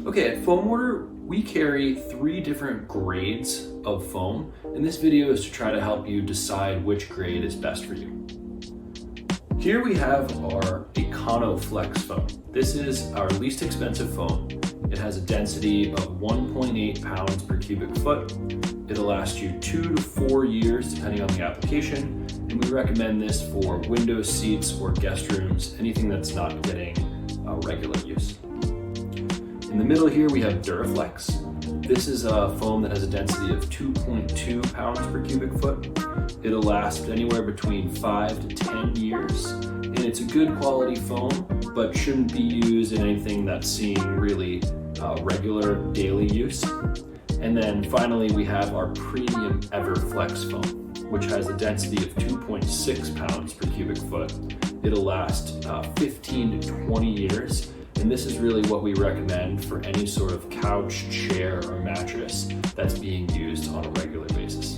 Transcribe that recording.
Okay, at FoamOrder, we carry 3 different grades of foam, and this video is to try to help you decide which grade is best for you. Here we have our Econoflex foam. This is our least expensive foam. It has a density of 1.8 pounds per cubic foot. It'll last you 2 to 4 years depending on the application, and we recommend this for window seats or guest rooms, anything that's not getting regular use. In the middle here we have Duraflex. This is a foam that has a density of 2.2 pounds per cubic foot. It'll last anywhere between 5 to 10 years, and it's a good quality foam, but shouldn't be used in anything that's seeing really regular daily use. And then finally we have our Premium Everflex foam, which has a density of 2.6 pounds per cubic foot. It'll last 15 to 20 years. And this is really what we recommend for any sort of couch, chair, or mattress that's being used on a regular basis.